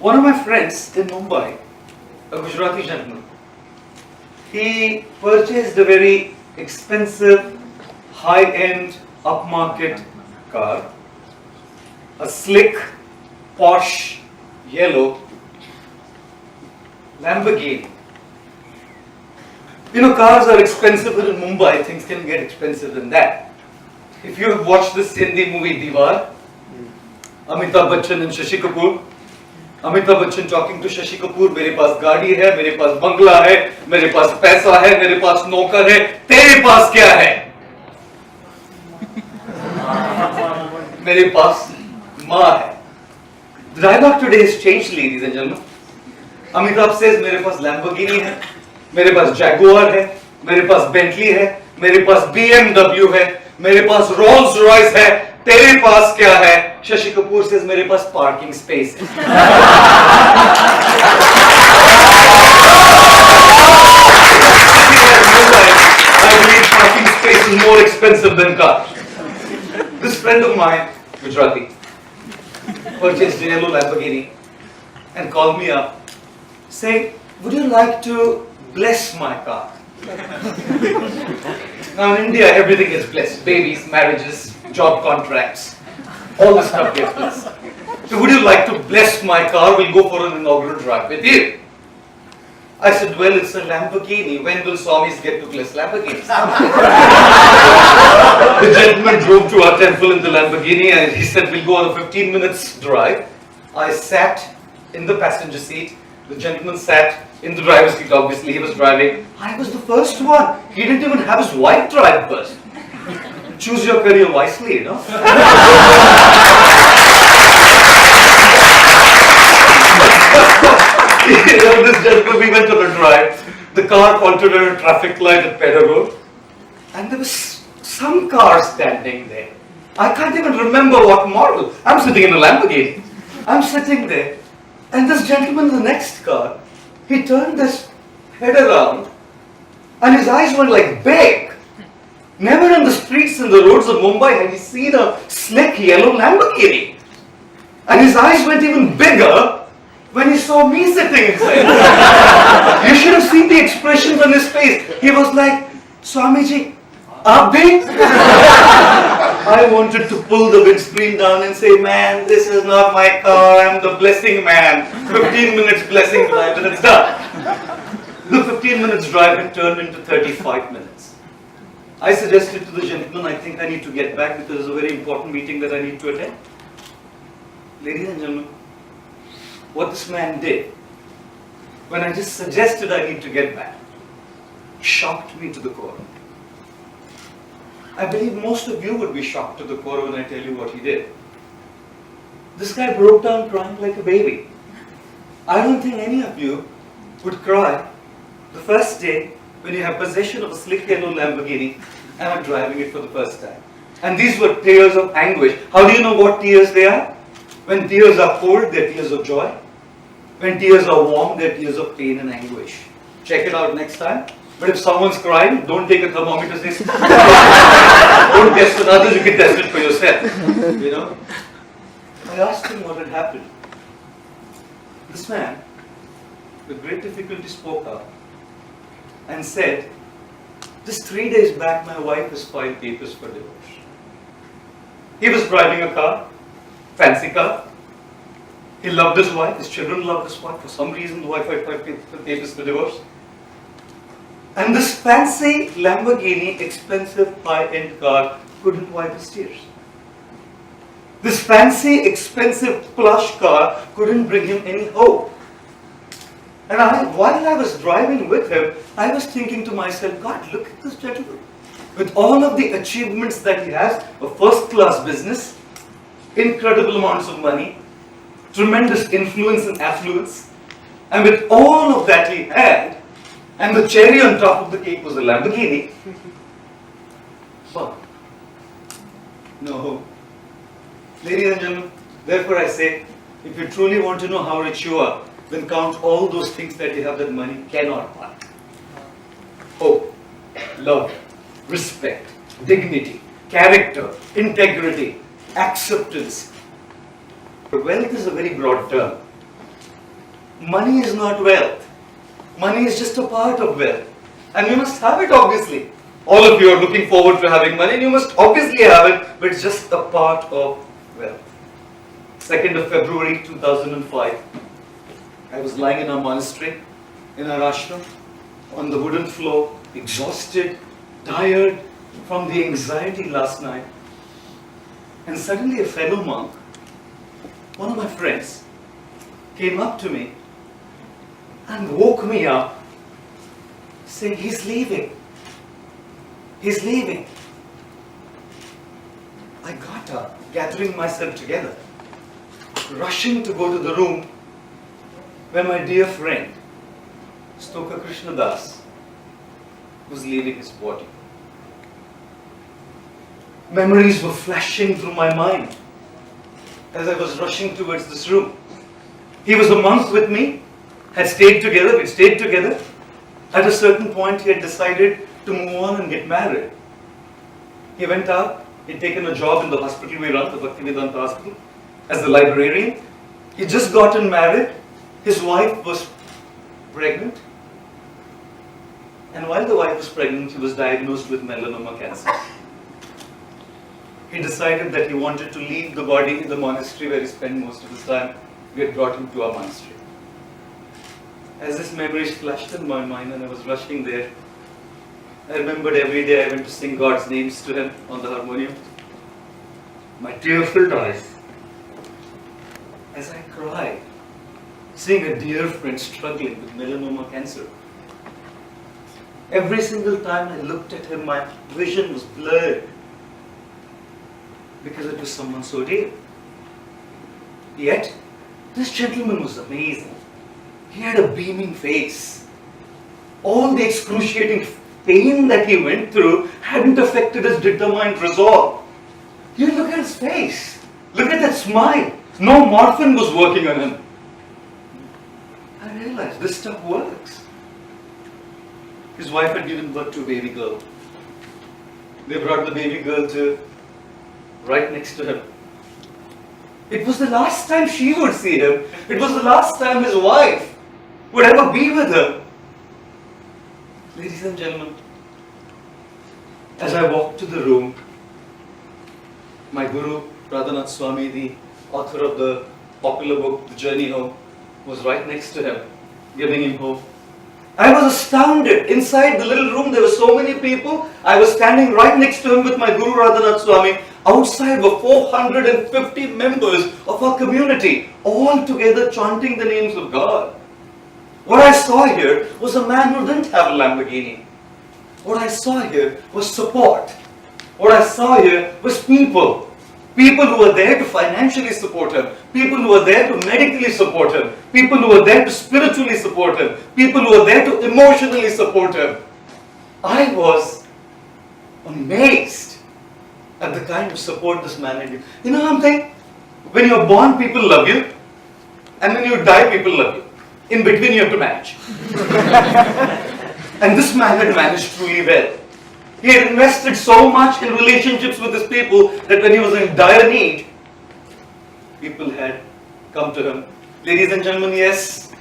One of my friends in Mumbai, a Gujarati gentleman, he purchased a very expensive, high-end, upmarket car, a slick, posh, yellow Lamborghini. You know, cars are expensive, but in Mumbai, things can get expensive than that. If you have watched this Hindi movie Diwar, Amitabh Bachchan and Shashi Kapoor, Amitabh Bachchan talking to Shashi Kapoor, मेरे पास गाड़ी है, मेरे पास बंगला है, मेरे पास पैसा है, मेरे पास नौकर है, तेरे पास क्या है? मेरे पास माँ है. The dialogue today has changed, ladies and gentlemen. Amitabh says, मेरे पास Lamborghini है, मेरे पास Jaguar है, मेरे पास Bentley है, मेरे पास BMW है, मेरे पास Rolls Royce है, तेरे पास क्या है? Shashi Kapoor says, मेरे पास parking space है. I believe parking space is more expensive than cars. This friend of mine, Gujarati, purchased a yellow Lamborghini and called me up saying, would you like to bless my car? Now in India, everything is blessed. Babies, marriages, job contracts, all this stuff gets blessed. So would you like to bless my car? We'll go for an inaugural drive with you. I said, well, it's a Lamborghini. When will Swamis get to bless Lamborghinis? The gentleman drove to our temple in the Lamborghini and he said, we'll go on a 15 minutes drive. I sat in the passenger seat. The gentleman sat in the driver's seat, obviously he was driving. I was the first one. He didn't even have his wife drive first. Choose your career wisely, you know. This gentleman, we went on a drive. The car halted at a traffic light at Pedder Road. And there was some car standing there. I can't even remember what model. I'm sitting in a Lamborghini. I'm sitting there. And this gentleman in the next car, he turned his head around and his eyes were like big. Never in the streets and the roads of Mumbai had he seen a slick yellow Lamborghini. And his eyes went even bigger when he saw me sitting inside. You should have seen the expressions on his face. He was like, Swamiji, aap bhi? I wanted to pull the windscreen down and say, man, this is not my car, I'm the blessing man. 15 minutes blessing drive and it's done. The 15 minutes drive had turned into 35 minutes. I suggested to the gentleman, I think I need to get back because there's a very important meeting that I need to attend. Ladies and gentlemen, what this man did, when I just suggested I need to get back, shocked me to the core. I believe most of you would be shocked to the core when I tell you what he did. This guy broke down crying like a baby. I don't think any of you would cry the first day when you have possession of a slick yellow Lamborghini and are driving it for the first time. And these were tears of anguish. How do you know what tears they are? When tears are cold, they're tears of joy. When tears are warm, they're tears of pain and anguish. Check it out next time. But if someone's crying, don't take a thermometer. Don't test with others, you can test it for yourself. You know? I asked him what had happened. This man, with great difficulty, spoke up and said, just 3 days back, my wife has filed papers for divorce. He was driving a car, fancy car. He loved his wife, his children loved his wife. For some reason, the wife had filed papers for divorce. And this fancy Lamborghini, expensive high-end car couldn't wipe his tears. This fancy, expensive plush car couldn't bring him any hope. And while I was driving with him, I was thinking to myself, God, look at this gentleman. With all of the achievements that he has, a first-class business, incredible amounts of money, tremendous influence and affluence, and with all of that he had, and the cherry on top of the cake was a Lamborghini. But, no. Ladies and gentlemen, therefore I say, if you truly want to know how rich you are, then count all those things that you have that money cannot buy. Hope, love, respect, dignity, character, integrity, acceptance. But wealth is a very broad term. money is not wealth. Money is just a part of wealth. And we must have it, obviously. All of you are looking forward to having money, and you must obviously have it, but it's just a part of wealth. 2nd of February 2005, I was lying in our monastery, in our ashram, on the wooden floor, exhausted, tired from the anxiety last night. And suddenly a fellow monk, one of my friends, came up to me and woke me up, saying, he's leaving. He's leaving. I got up, gathering myself together, rushing to go to the room where my dear friend, Stoka Krishnadas, was leaving his body. Memories were flashing through my mind as I was rushing towards this room. He was a monk with me, had stayed together, we stayed together. At a certain point, he had decided to move on and get married. He went out, he'd taken a job in the hospital we run, the Bhaktivedanta Hospital, as the librarian. He'd just gotten married, his wife was pregnant, and while the wife was pregnant, he was diagnosed with melanoma cancer. He decided that he wanted to leave the body in the monastery where he spent most of his time. We had brought him to our monastery. As this memory flashed in my mind and I was rushing there, I remembered every day I went to sing God's names to him on the harmonium. My tear filled eyes as I cried, seeing a dear friend struggling with melanoma cancer. Every single time I looked at him, my vision was blurred because it was someone so dear. Yet, this gentleman was amazing. He had a beaming face. All the excruciating pain that he went through hadn't affected his determined resolve. You look at his face. Look at that smile. No morphine was working on him. I realized this stuff works. His wife had given birth to a baby girl. They brought the baby girl to right next to him. It was the last time she would see him. It was the last time his wife would ever be with him. Ladies and gentlemen, as I walked to the room, my Guru, Radhanath Swami, the author of the popular book, The Journey Home, was right next to him, giving him hope. I was astounded. Inside the little room, there were so many people. I was standing right next to him with my Guru, Radhanath Swami. Outside were 450 members of our community, all together chanting the names of God. What I saw here was a man who didn't have a Lamborghini. What I saw here was support. What I saw here was people. People who were there to financially support him. People who were there to medically support him. People who were there to spiritually support him. People who were there to emotionally support him. I was amazed at the kind of support this man had given. You know something? When you're born, people love you. And when you die, people love you. In between, you have to manage. And this man had managed truly well. He had invested so much in relationships with his people that when he was in dire need, people had come to him. Ladies and gentlemen, yes,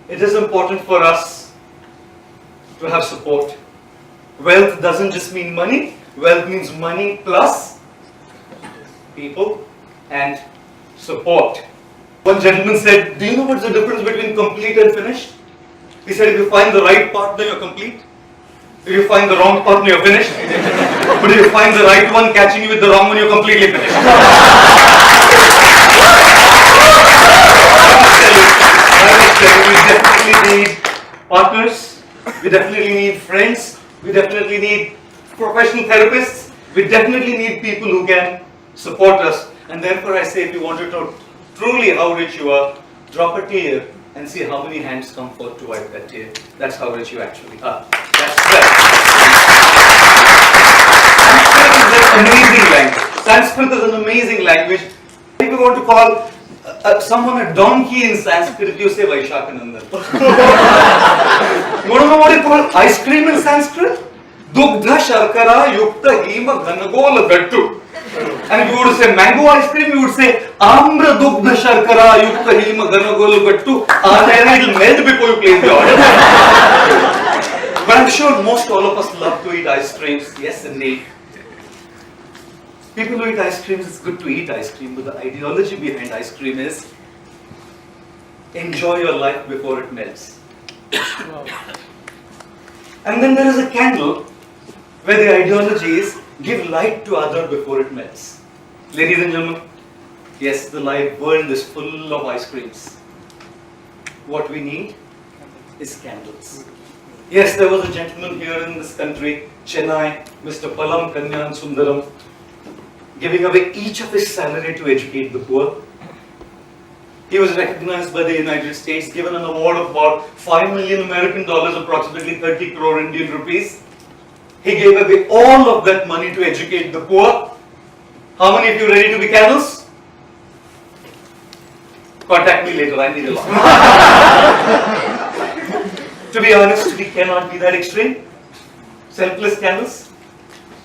it is important for us to have support. Wealth doesn't just mean money. Wealth means money plus people and support. One gentleman said, do you know what's the difference between complete and finished? He said, if you find the right partner, you're complete. If you find the wrong partner, you're finished. But if you find the right one catching you with the wrong one, you're completely finished. We definitely need partners. We definitely need friends. We definitely need professional therapists. We definitely need people who can support us. And therefore I say, if you want to know truly how rich you are, drop a tear and see how many hands come forth to wipe that tear. That's how rich you actually are. That's right. Sanskrit is an amazing language. If you want to call someone a donkey in Sanskrit, you say Vaishakhanandan. You want to know what you call ice cream in Sanskrit? Dugdha Sharkara Yukta Hima Ghanagol Gattu. And if you would say mango ice cream, you would say Amra Dugdha Sharkara Yukta Hima Ghanagol Gattu. And it will melt before you place the order. But I'm sure most all of us love to eat ice creams. Yes, indeed. People who eat ice creams, it's good to eat ice cream, but the ideology behind ice cream is enjoy your life before it melts. And then there is a candle where the ideology is give light to other before it melts. Ladies and gentlemen, yes, the light world is full of ice creams. What we need is candles. Yes, there was a gentleman here in this country, Chennai, Mr. Palam Kanyan Sundaram, giving away each of his salary to educate the poor. He was recognized by the United States, given an award of about 5 million American dollars, approximately 30 crore Indian rupees. He gave away all of that money to educate the poor. How many of you are ready to be candles? Contact me later, I need a lot. To be honest, we cannot be that extreme. Selfless candles.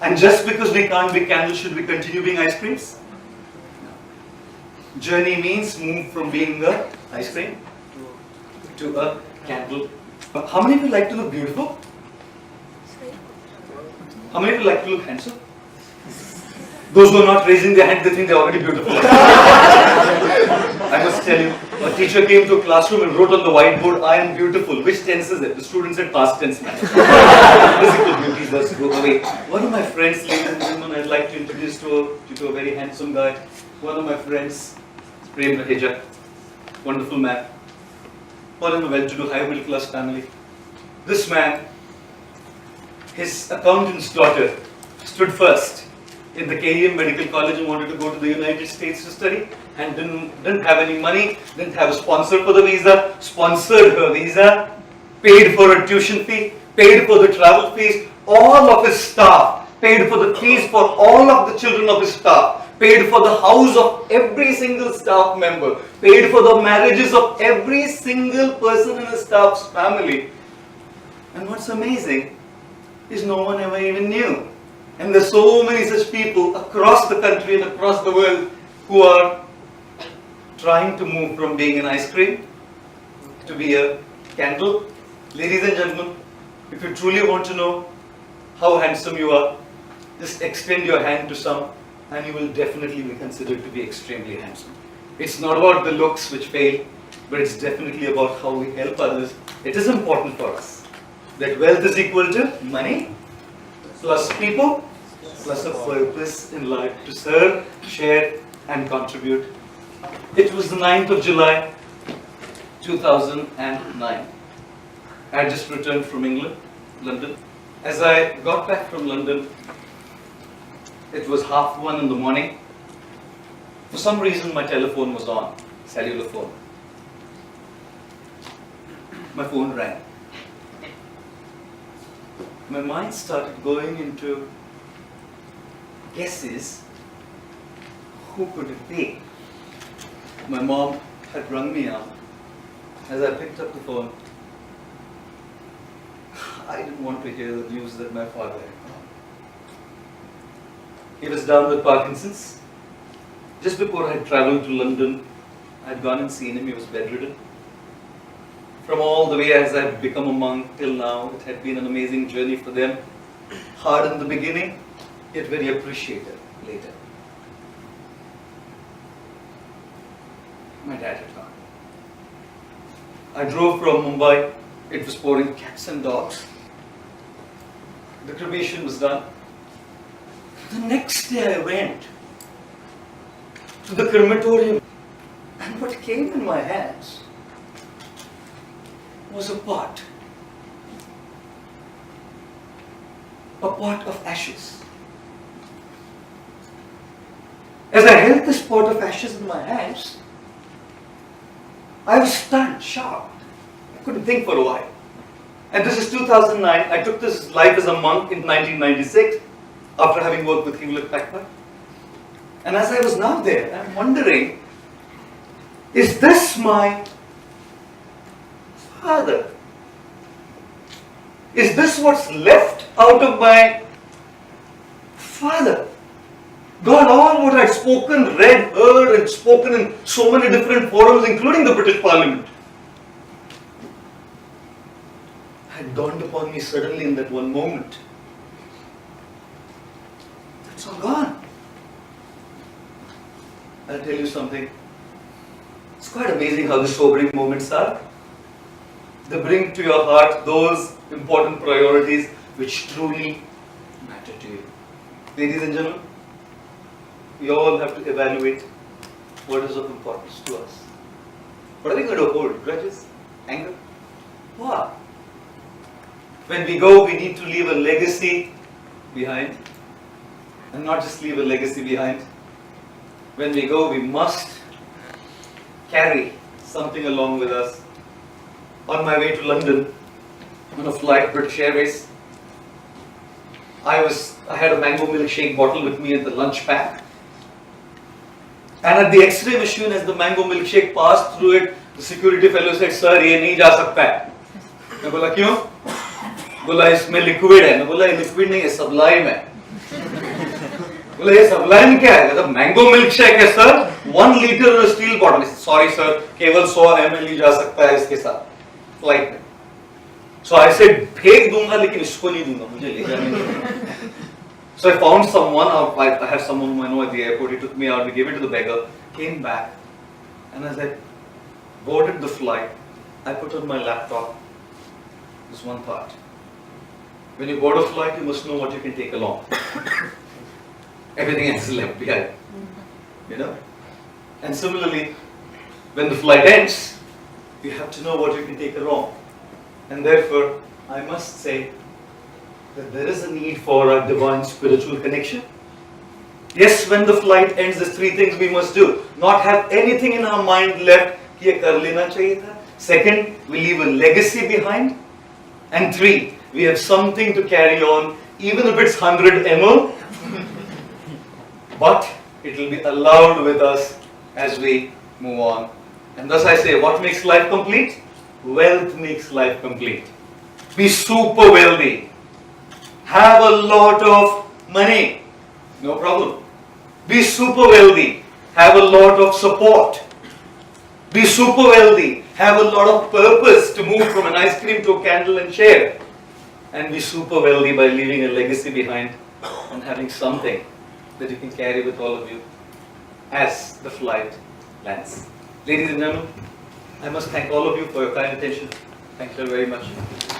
And just because we can't be candles, should we continue being ice creams? No. Journey means move from being a ice cream to a candle. How many of you like to look beautiful? How many of you like to look handsome? Those who are not raising their hand, they think they're already beautiful. I must tell you, a teacher came to a classroom and wrote on the whiteboard, I am beautiful. Which tense is it? The student said past tense. Physical beauty does go away. One of my friends, ladies and gentlemen, I'd like to introduce you to a very handsome guy. One of my friends, Prem Raheja, wonderful man. Born in a well-to-do, high middle class family. This man, his accountant's daughter, stood first in the KEM Medical College and wanted to go to the United States to study, and didn't have any money, didn't have a sponsor for the visa, sponsored her visa, paid for her tuition fee, paid for the travel fees, all of his staff, paid for the fees for all of the children of his staff, paid for the house of every single staff member, paid for the marriages of every single person in his staff's family. And what's amazing is no one ever even knew. And there's so many such people across the country and across the world who are trying to move from being an ice cream to be a candle. Ladies and gentlemen, if you truly want to know how handsome you are, just extend your hand to some and you will definitely be considered to be extremely handsome. It's not about the looks which fail, but it's definitely about how we help others. It is important for us that wealth is equal to money plus people plus a purpose in life to serve, share and contribute. It was the 9th of July 2009. I had just returned from England, London. As I got back from London, it was 1:30 in the morning. For some reason my telephone was on, cellular phone. My phone rang. My mind started going into guesses. Who could it be? My mom had rung me up. As I picked up the phone, I didn't want to hear the news that my father had gone. He was down with Parkinson's. Just before I had travelled to London, I had gone and seen him. He was bedridden. From all the way as I had become a monk till now, it had been an amazing journey for them. Hard in the beginning, yet very appreciated later. My dad had gone. I drove from Mumbai. It was pouring cats and dogs. The cremation was done. The next day I went to the crematorium, and what came in my hands was a pot of ashes. As I held this pot of ashes in my hands, I was stunned, shocked. I couldn't think for a while. And this is 2009. I took this life as a monk in 1996 after having worked with Hewlett Packard. And as I was now there, I'm wondering, is this my father? Is this what's left out of my father? God, all what I'd spoken, read, heard, and spoken in so many different forums, including the British Parliament, had dawned upon me suddenly in that one moment. It's all gone. I'll tell you something. It's quite amazing how the sobering moments are. They bring to your heart those important priorities which truly matter to you. Ladies and gentlemen, we all have to evaluate what is of importance to us. What are we going to hold? Grudges? Anger? What? When we go, we need to leave a legacy behind. And not just leave a legacy behind. When we go, we must carry something along with us. On my way to London, on a flight, British Airways, I had a mango milkshake bottle with me at the lunch pack. And at the X-ray machine, as the mango milkshake passed through it, the security fellow said, "Sir, ये नहीं जा सकता है." मैं बोला क्यों? बोला इसमें लिक्विड है। मैं बोला ये लिक्विड नहीं है, सब्लाइम है। बोला ये सब्लाइम क्या है? मतलब मैंगो मिल्कशेक है sir, 1 litre steel bottle. Sorry sir, केवल 100 ml ही जा सकता है इसके साथ फ्लाइट में। So I said, फेंक दूंगा लेकिन इसको नहीं दूंगा, मुझे ले जाने। So I found someone, I have someone whom I know at the airport. He took me out, we gave it to the beggar, came back, and as I boarded the flight, I put on my laptop this one part. When you board a flight, you must know what you can take along. Everything else is left behind. You know? And similarly, when the flight ends, you have to know what you can take along. And therefore, I must say that there is a need for a divine spiritual connection. Yes, when the flight ends, there's 3 things we must do. Not have anything in our mind left, कि ये कर लेना चाहिए था. Second, we leave a legacy behind. And 3, we have something to carry on, even if it's 100 ml, but it will be allowed with us as we move on. And thus I say, what makes life complete? Wealth makes life complete. Be super wealthy. Have a lot of money. No problem. Be super wealthy. Have a lot of support. Be super wealthy. Have a lot of purpose to move from an ice cream to a candle and share. And be super wealthy by leaving a legacy behind and having something that you can carry with all of you as the flight lands. Ladies and gentlemen, I must thank all of you for your kind attention. Thank you very much.